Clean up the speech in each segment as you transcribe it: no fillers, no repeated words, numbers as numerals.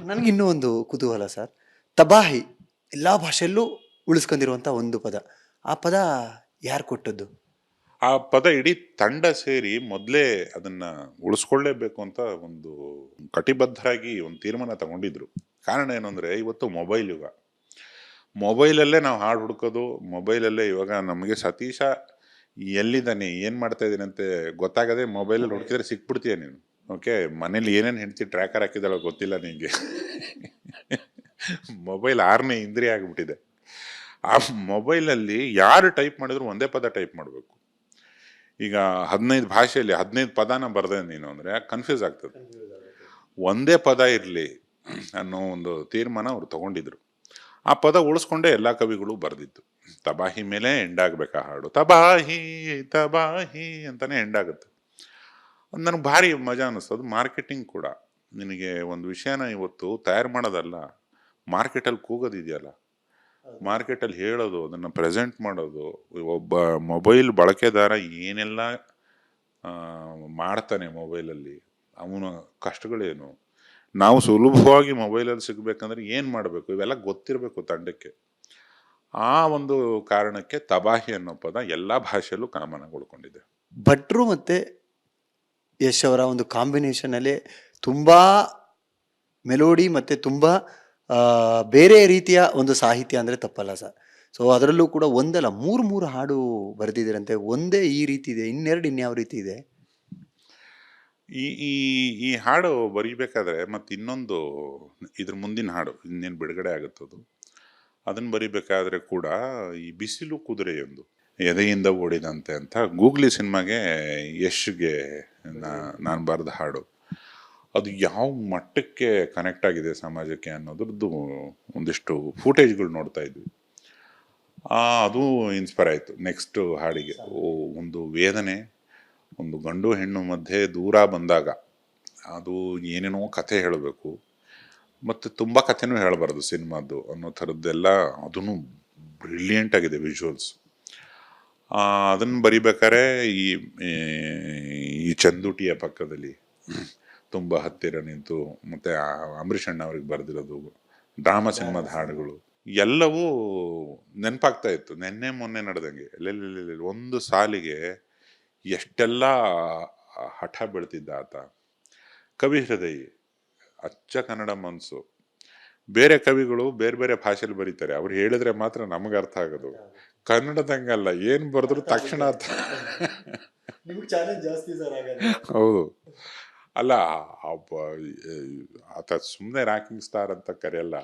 ನನಗೆ ಇನ್ನೂ ಒಂದು ಕುತೂಹಲ ಸರ್. ತಬಾಹಿ ಎಲ್ಲ ಭಾಷೆಯಲ್ಲೂ ಉಳಿಸ್ಕೊಂಡಿರುವಂಥ ಒಂದು ಪದ. ಆ ಪದ ಯಾರು ಕೊಟ್ಟದ್ದು? ಆ ಪದ ಇಡೀ ತಂಡ ಸೇರಿ ಮೊದಲೇ ಅದನ್ನ ಉಳಿಸ್ಕೊಳ್ಳೇಬೇಕು ಅಂತ ಒಂದು ಕಟಿಬದ್ಧರಾಗಿ ಒಂದು ತೀರ್ಮಾನ ತಗೊಂಡಿದ್ರು. ಕಾರಣ ಏನು ಅಂದ್ರೆ, ಇವತ್ತು ಮೊಬೈಲ್ ಯುಗ. ಮೊಬೈಲಲ್ಲೇ ನಾವು ಹಾಡು ಹುಡ್ಕೋದು, ಮೊಬೈಲಲ್ಲೇ ಇವಾಗ ನಮಗೆ ಸತೀಶ ಎಲ್ಲಿದ್ದಾನೆ, ಏನ್ ಮಾಡ್ತಾ ಇದ್ದೀನಿ ಅಂತ ಗೊತ್ತಾಗದೆ ಮೊಬೈಲಲ್ಲಿ ಹುಡುಕಿದ್ರೆ ಸಿಕ್ಬಿಡ್ತೀಯ ನೀನು. ಓಕೆ, ಮನೇಲಿ ಏನೇನು ಹೆಂಡತಿ ಟ್ರ್ಯಾಕರ್ ಹಾಕಿದಾಳೋ ಗೊತ್ತಿಲ್ಲ ನಿಂಗೆ. ಮೊಬೈಲ್ ಆರನೇ ಇಂದ್ರಿಯ ಆಗ್ಬಿಟ್ಟಿದೆ. ಆ ಮೊಬೈಲಲ್ಲಿ ಯಾರು ಟೈಪ್ ಮಾಡಿದ್ರು ಒಂದೇ ಪದ ಟೈಪ್ ಮಾಡಬೇಕು. ಈಗ 15 ಭಾಷೆಯಲ್ಲಿ 15 ಪದಾನ ಬರ್ದೆ ನೀನು ಅಂದ್ರೆ ಕನ್ಫ್ಯೂಸ್ ಆಗ್ತದೆ. ಒಂದೇ ಪದ ಇರಲಿ ಅನ್ನೋ ಒಂದು ತೀರ್ಮಾನ ಅವ್ರು ತಗೊಂಡಿದ್ರು. ಆ ಪದ ಉಳಿಸ್ಕೊಂಡೇ ಎಲ್ಲಾ ಕವಿಗಳು ಬರೆದಿತ್ತು. ತಬಾಹಿ ಮೇಲೆ ಎಂಡ್ ಆಗ್ಬೇಕಾ ಹಾಡು, ತಬಾಹಿ ತಬಾಹಿ ಅಂತಾನೆ ಎಂಡ್ ಆಗುತ್ತೆ. ನನಗೆ ಭಾರಿ ಮಜಾ ಅನ್ನಿಸ್ತು. ಅದು ಮಾರ್ಕೆಟಿಂಗ್ ಕೂಡ. ನಿನಗೆ ಒಂದು ವಿಷಯನ ಇವತ್ತು ತಯಾರು ಮಾಡೋದಲ್ಲ, ಮಾರ್ಕೆಟಲ್ಲಿ ಕೂಗೋದಿದೆಯಲ್ಲ, ಮಾರ್ಕೆಟಲ್ಲಿ ಹೇಳೋದು, ಅದನ್ನು ಪ್ರೆಸೆಂಟ್ ಮಾಡೋದು, ಒಬ್ಬ ಮೊಬೈಲ್ ಬಳಕೆದಾರ ಏನೆಲ್ಲ ಮಾಡ್ತಾನೆ ಮೊಬೈಲಲ್ಲಿ, ಅವನ ಕಷ್ಟಗಳೇನು, ನಾವು ಸುಲಭವಾಗಿ ಮೊಬೈಲಲ್ಲಿ ಸಿಗ್ಬೇಕಂದ್ರೆ ಏನು ಮಾಡಬೇಕು, ಇವೆಲ್ಲ ಗೊತ್ತಿರಬೇಕು ತಂಡಕ್ಕೆ. ಆ ಒಂದು ಕಾರಣಕ್ಕೆ ತಬಾಹಿ ಅನ್ನೋ ಪದ ಎಲ್ಲ ಭಾಷೆಯಲ್ಲೂ ಕಾಮನಗೊಳ್ಕೊಂಡಿದೆ. ಭಟ್ರು ಮತ್ತೆ ಯಶ್ ಅವರ ಒಂದು ಕಾಂಬಿನೇಷನಲ್ಲಿ ತುಂಬ ಮೆಲೋಡಿ ಮತ್ತು ತುಂಬ ಬೇರೆ ರೀತಿಯ ಒಂದು ಸಾಹಿತ್ಯ ಅಂದರೆ ತಪ್ಪಲ್ಲ ಸರ್. ಸೊ ಅದರಲ್ಲೂ ಕೂಡ ಒಂದಲ್ಲ ಮೂರು ಮೂರು ಹಾಡು ಬರೆದಿದ್ದೀರಂತೆ. ಒಂದೇ ಈ ರೀತಿ ಇದೆ, ಇನ್ನೆರಡು ಇನ್ಯಾವ ರೀತಿ ಇದೆ? ಈ ಈ ಈ ಹಾಡು ಬರಿಬೇಕಾದ್ರೆ ಮತ್ತೆ ಇನ್ನೊಂದು, ಇದ್ರ ಮುಂದಿನ ಹಾಡು ಇನ್ನೇನು ಬಿಡುಗಡೆ ಆಗುತ್ತದು, ಅದನ್ನ ಬರಿಬೇಕಾದ್ರೆ ಕೂಡ ಈ ಬಿಸಿಲು ಕುದುರೆಯೊಂದು ಎದೆಯಿಂದ ಓಡಿದಂತೆ ಅಂತ ಗೂಗ್ಲಿ ಸಿನಿಮಾಗೆ ಯಶ್ಗೆ ನಾನು ಬರೆದ ಹಾಡು. ಅದು ಯಾವ ಮಟ್ಟಕ್ಕೆ ಕನೆಕ್ಟ್ ಆಗಿದೆ ಸಮಾಜಕ್ಕೆ ಅನ್ನೋದ್ರದ್ದು ಒಂದಿಷ್ಟು ಫೂಟೇಜ್ಗಳು ನೋಡ್ತಾ ಇದ್ವಿ. ಅದು ಇನ್ಸ್ಪೈರ್ ಆಯಿತು ನೆಕ್ಸ್ಟ್ ಹಾಡಿಗೆ. ಒಂದು ವೇದನೆ, ಒಂದು ಗಂಡು ಹೆಣ್ಣು ಮಧ್ಯೆ ದೂರ ಬಂದಾಗ ಅದು ಏನೇನೋ ಕಥೆ ಹೇಳಬೇಕು, ಮತ್ತು ತುಂಬ ಕಥೆನೂ ಹೇಳಬಾರ್ದು ಸಿನಿಮಾದ್ದು ಅನ್ನೋ ಥರದ್ದೆಲ್ಲ. ಅದನ್ನು ಬ್ರಿಲಿಯಂಟ್ ಆಗಿದೆ ವಿಜುವಲ್ಸ್. ಅದನ್ನು ಬರಿಬೇಕಾದ್ರೆ ಈ ಈ ಚಂದುಟಿಯ ಪಕ್ಕದಲ್ಲಿ ತುಂಬ ಹತ್ತಿರ ನಿಂತು, ಮತ್ತು ಅಂಬರೀಷ್ ಅಣ್ಣ ಅವ್ರಿಗೆ ಬರೆದಿರೋದು ಡ್ರಾಮಾ ಸಿನಿಮಾದ ಹಾಡುಗಳು ಎಲ್ಲವೂ ನೆನಪಾಗ್ತಾ ಇತ್ತು. ನೆನ್ನೆ ಮೊನ್ನೆ ನಡೆದಂಗೆ ಎಲ್ಲೆಲ್ಲಿ ಒಂದು ಸಾಲಿಗೆ ಎಷ್ಟೆಲ್ಲ ಹಠ ಬೆಳ್ತಿದ್ದ ಆತ. ಕವಿ ಹೃದಯ, ಅಚ್ಚ ಕನ್ನಡ ಮನಸ್ಸು. ಬೇರೆ ಕವಿಗಳು ಬೇರೆ ಬೇರೆ ಭಾಷೆಯಲ್ಲಿ ಬರೀತಾರೆ, ಅವ್ರು ಹೇಳಿದ್ರೆ ಮಾತ್ರ ನಮಗೆ ಅರ್ಥ ಆಗೋದು. ಕನ್ನಡದಂಗಲ್ಲ, ಏನ್ ಬರೆದ್ರು ತಕ್ಷಣ ಅರ್ಥ. ಹೌದು. ಅಲ್ಲ, ಆತ ಸುಮ್ಮನೆ ರಾಕಿಂಗ್ ಸ್ಟಾರ್ ಅಂತ ಕರೆಯಲ್ಲ.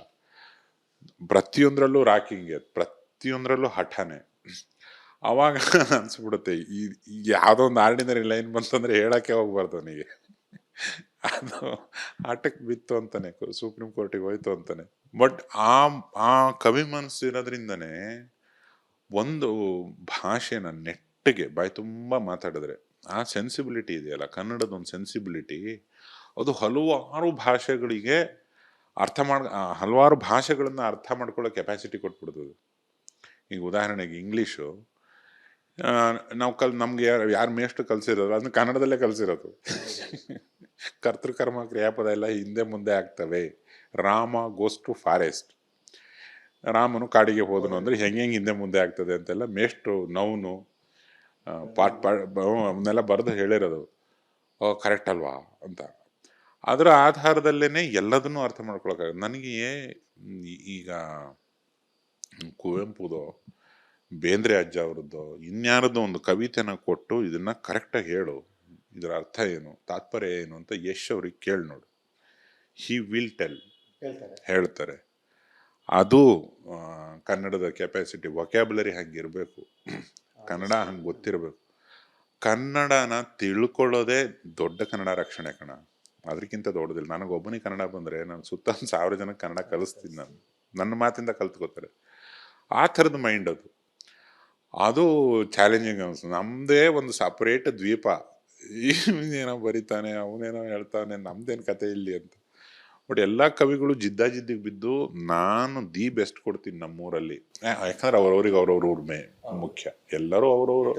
ಪ್ರತಿಯೊಂದ್ರಲ್ಲೂ ರಾಕಿಂಗ್, ಪ್ರತಿಯೊಂದ್ರಲ್ಲೂ ಹಠನೆ. ಅವಾಗ ಅನ್ಸ್ಬಿಡುತ್ತೆ, ಈ ಯಾವ್ದೋ ಒಂದು ಆರ್ಡಿನರಿ ಲೈನ್ ಬಂತಂದ್ರೆ ಹೇಳಕ್ಕೆ ಹೋಗ್ಬಾರ್ದು ಅವನಿಗೆ. ಅದು ಆಟಕ್ಕೆ ಬಿತ್ತು ಅಂತಾನೆ, ಸುಪ್ರೀಂ ಕೋರ್ಟಿಗೆ ಹೋಯ್ತು ಅಂತಾನೆ. ಬಟ್ ಆ ಕವಿ ಮನಸ್ಸು ಇರೋದ್ರಿಂದನೇ ಒಂದು ಭಾಷೆನ ನೆಟ್ಟಿಗೆ ಬಾಯಿ ತುಂಬ ಮಾತಾಡಿದ್ರೆ ಆ ಸೆನ್ಸಿಬಿಲಿಟಿ ಇದೆಯಲ್ಲ, ಕನ್ನಡದ ಒಂದು ಸೆನ್ಸಿಬಿಲಿಟಿ, ಅದು ಹಲವಾರು ಭಾಷೆಗಳಿಗೆ ಹಲವಾರು ಭಾಷೆಗಳನ್ನ ಅರ್ಥ ಮಾಡ್ಕೊಳ್ಳೋ ಕೆಪಾಸಿಟಿ ಕೊಟ್ಬಿಡ್ತದೆ. ಈಗ ಉದಾಹರಣೆಗೆ ಇಂಗ್ಲೀಷು, ನಾವು ನಮ್ಗೆ ಯಾರು ಮೇಷ್ಟು ಕಲ್ಸಿರೋದು ಅದನ್ನ ಕನ್ನಡದಲ್ಲೇ ಕಲ್ಸಿರೋದು. ಕರ್ತೃಕರ್ಮ ಕ್ರಿಯಾಪದ ಎಲ್ಲ ಹಿಂದೆ ಮುಂದೆ ಆಗ್ತವೆ. ರಾಮ ಗೋಸ್ ಟು ಫಾರೆಸ್ಟ್, ರಾಮನು ಕಾಡಿಗೆ ಹೋದನು ಅಂದ್ರೆ ಹೆಂಗೆ ಹಿಂದೆ ಮುಂದೆ ಆಗ್ತದೆ ಅಂತೆಲ್ಲ ಮೇಷ್ಟು ನೌನು ಅವನ್ನೆಲ್ಲ ಬರೆದು ಹೇಳಿರೋದು. ಕರೆಕ್ಟ್ ಅಲ್ವಾ ಅಂತ. ಅದರ ಆಧಾರದಲ್ಲೇನೆ ಎಲ್ಲದನ್ನೂ ಅರ್ಥ ಮಾಡ್ಕೊಳಕ್ಕಾಗ. ನನಗೆ ಈಗ ಕುವೆಂಪುದೋ ಬೇಂದ್ರೆ ಅಜ್ಜ ಅವರದ್ದು ಇನ್ಯಾರದ್ದು ಒಂದು ಕವಿತೆನ ಕೊಟ್ಟು ಇದನ್ನ ಕರೆಕ್ಟಾಗಿ ಹೇಳು, ಇದರ ಅರ್ಥ ಏನು, ತಾತ್ಪರ್ಯ ಏನು ಅಂತ ಯಶ್ ಅವ್ರಿಗೆ ಕೇಳಿ ನೋಡು. ಹಿ ವಿಲ್ ಟೆಲ್, ಹೇಳ್ತಾರೆ. ಅದು ಕನ್ನಡದ ಕೆಪಾಸಿಟಿ, ವೊಕ್ಯಾಬುಲರಿ ಹಂಗಿರ್ಬೇಕು, ಕನ್ನಡ ಹಂಗೆ ಗೊತ್ತಿರಬೇಕು. ಕನ್ನಡನ ತಿಳ್ಕೊಳ್ಳೋದೇ ದೊಡ್ಡ ಕನ್ನಡ ರಕ್ಷಣೆ ಕಣ, ಅದಕ್ಕಿಂತ ದೊಡ್ಡದಿಲ್ಲ. ನನಗೊಬ್ಬನಿಗೆ ಕನ್ನಡ ಬಂದರೆ ನಾನು ಸುತ್ತ 1000 ಜನಕ್ಕೆ ಕನ್ನಡ ಕಲಿಸ್ತೀನಿ. ನಾನು ನನ್ನ ಮಾತಿಂದ ಕಲ್ತ್ಕೋತಾರೆ. ಆ ಥರದ ಮೈಂಡ್ ಅದು ಚಾಲೆಂಜಿಂಗ್ ಅನಿಸ್ತು. ನಮ್ಮದೇ ಒಂದು ಸಪ್ರೇಟ್ ದ್ವೀಪ, ಏನೋ ಬರೀತಾನೆ, ಅವನೇನೋ ಹೇಳ್ತಾನೆ, ನಮ್ದೇನು ಕತೆ ಇಲ್ಲಿ ಅಂತ. ಬಟ್ ಎಲ್ಲ ಕವಿಗಳು ಜಿದ್ದಾಜಿದ್ದಿಗೆ ಬಿದ್ದು ನಾನು ದಿ ಬೆಸ್ಟ್ ಕೊಡ್ತೀನಿ ನಮ್ಮೂರಲ್ಲಿ. ಯಾಕಂದ್ರೆ ಅವ್ರವ್ರ ಉರ್ಮೆ ಮುಖ್ಯ. ಎಲ್ಲರೂ ಅವ್ರವ್ರು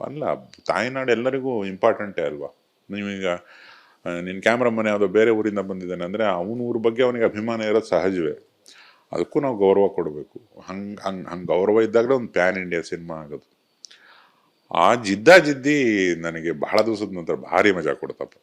ಅಲ್ಲ, ತಾಯ್ನಾಡು ಎಲ್ಲರಿಗೂ ಇಂಪಾರ್ಟೆಂಟೇ ಅಲ್ವಾ. ನೀವೀಗ ನಿನ್ನ ಕ್ಯಾಮ್ರಾಮನ್ ಯಾವುದೋ ಬೇರೆ ಊರಿಂದ ಬಂದಿದ್ದಾನೆ ಅಂದರೆ ಅವನ ಊರ ಬಗ್ಗೆ ಅವನಿಗೆ ಅಭಿಮಾನ ಇರೋದು ಸಹಜವೇ. ಅದಕ್ಕೂ ನಾವು ಗೌರವ ಕೊಡಬೇಕು. ಹಂಗೆ ಗೌರವ ಇದ್ದಾಗಲೇ ಒಂದು ಪ್ಯಾನ್ ಇಂಡಿಯಾ ಸಿನಿಮಾ ಆಗೋದು. ಆ ಜಿದ್ದಿ ನನಗೆ ಬಹಳ ದಿವಸದ ನಂತರ ಭಾರಿ ಮಜಾ ಕೊಡ್ತಪ್ಪ.